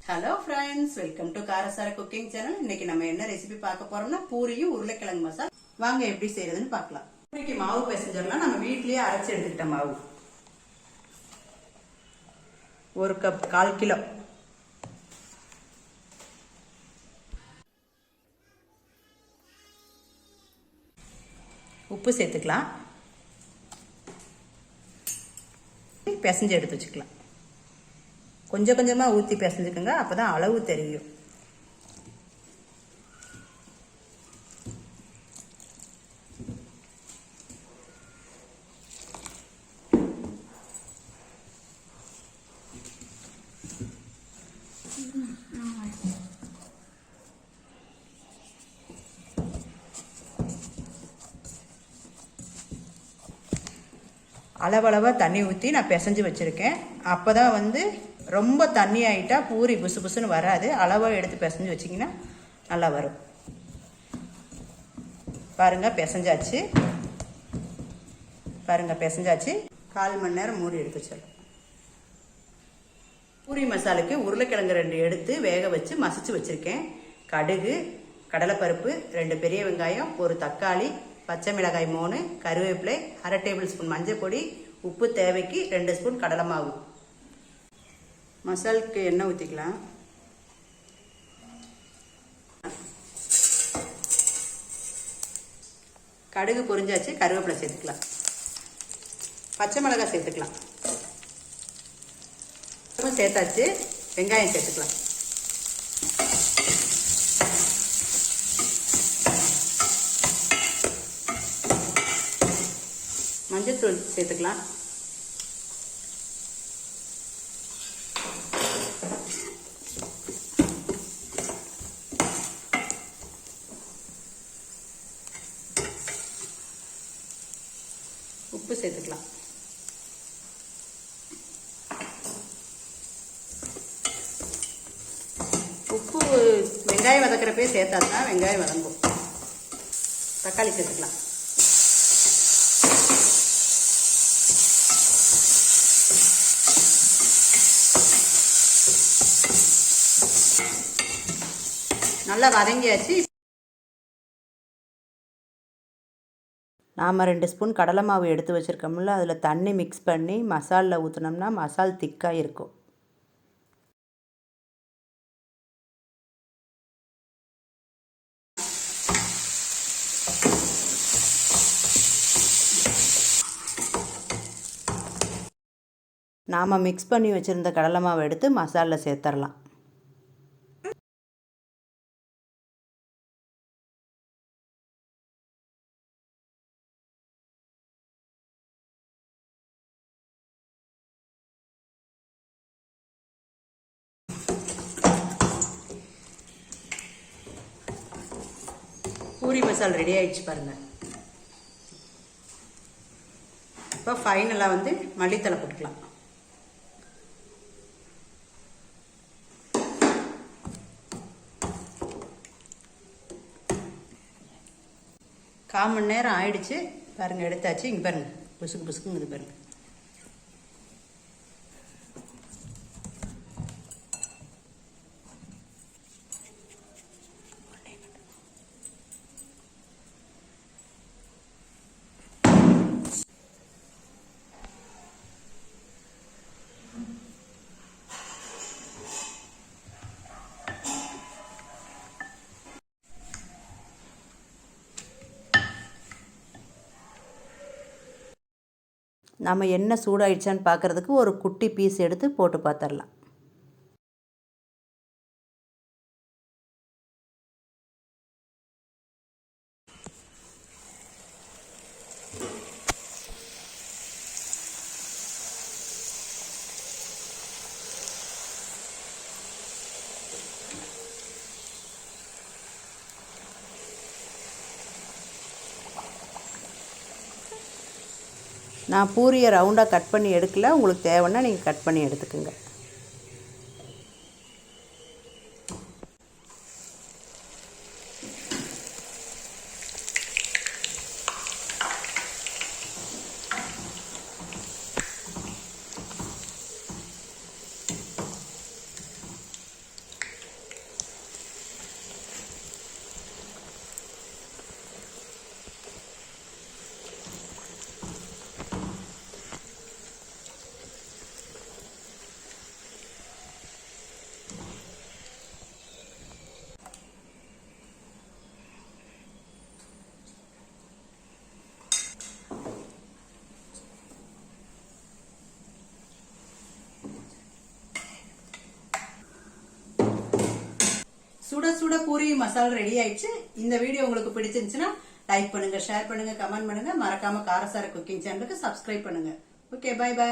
Hello friends, welcome to Karasara cooking channel. இன்னைக்கு நம்ம என்ன ரெசிபி பார்க்க போறோம்னா பூரியும் உருளைக்கிழங்கு மசால். வாங்க எப்படி செய்யறதுன்னு பார்க்கலாம். பூரிக்கு மாவு பிசைஞ்சிடலாம். நம்ம வீட்லயே அரைச்சி எடுத்துக்கிட்ட மாவு 1 கப் 1/4 கிலோ. உப்பு சேர்த்துக்கலாம். பிசைஞ்சு எடுத்து வச்சுக்கலாம். கொஞ்சம் கொஞ்சமாக ஊற்றி பிசைஞ்சுக்கோங்க, அப்போ தான் அளவு தெரியும். அளவளவாக தண்ணி ஊற்றி நான் பிசைஞ்சு வச்சுருக்கேன். அப்போ தான் ரொம்ப தண்ணி ஆகிட்டா பூரி புசு புசுன்னு வராது. அளவாக எடுத்து பிசைஞ்சு வச்சிங்கன்னா நல்லா வரும். பாருங்கள் பிசைஞ்சாச்சு. 1/4 மணி நேரம் மூடி எடுத்து வச்சிடலாம். பூரி மசாலுக்கு உருளைக்கிழங்கு 2 எடுத்து வேக வச்சு மசிச்சு வச்சுருக்கேன். கடுகு, கடலைப்பருப்பு, 2 பெரிய வெங்காயம், 1 தக்காளி, பச்சை மிளகாய் 3, கருவேப்பிலை, 1/2 டேபிள் ஸ்பூன் மஞ்சள் பொடி, உப்பு தேவைக்கு, 2 ஸ்பூன் கடலை மாவு. மசாலுக்கு எண்ணெய் ஊற்றிக்கலாம். கடுகு பொரிஞ்சாச்சு. கருவேப்பிலை சேர்த்துக்கலாம். பச்சை மிளகாய் சேர்த்துக்கலாம். சேர்த்தாச்சு. வெங்காயம் சேர்த்துக்கலாம். மஞ்சள் தூள் சேர்த்துக்கலாம். உப்பு சேர்த்துக்கலாம். உப்பு வெங்காயம் வதக்கிறப்பே சேர்த்தா தான் வெங்காயம் வதங்கும். தக்காளி சேர்த்துக்கலாம். நல்லா வதங்கியாச்சு. நாம் 2 ஸ்பூன் கடலை மாவு எடுத்து வச்சுருக்கோம்ல, அதில் தண்ணி மிக்ஸ் பண்ணி மசாலில் ஊற்றினோம்னா மசால் திக்காக இருக்கும். நாம் மிக்ஸ் பண்ணி வச்சுருந்த கடலை மாவை எடுத்து மசாலில் சேர்த்துடலாம். பூரி மசால் ரெடி ஆயிடுச்சு பாருங்கள். இப்போ ஃபைனலாக மல்லித்தலை போட்டுக்கலாம். கால் மணி நேரம் ஆயிடுச்சு பாருங்கள். எடுத்தாச்சு. இங்கே பாருங்கள், புசுக்கு புசுக்குங்குது பாருங்கள். நம்ம எண்ணெய் சூடாயிடுச்சான்னு பார்க்குறதுக்கு ஒரு குட்டி பீஸ் எடுத்து போட்டு பார்த்துடலாம். நான் பூரியை ரவுண்டாக கட் பண்ணி எடுக்கல. உங்களுக்கு தேவைன்னா நீங்கள் கட் பண்ணி எடுத்துக்கோங்க. சுட சுட பூரி மசால் ரெடி ஆயிடுச்சு. இந்த வீடியோ உங்களுக்கு பிடிச்சிருந்துச்சுன்னா லைக் பண்ணுங்க, ஷேர் பண்ணுங்க, கமெண்ட் பண்ணுங்க. மறக்காம காரசார குக்கிங் சேனலுக்கு சப்ஸ்கிரைப் பண்ணுங்க. Okay, bye by.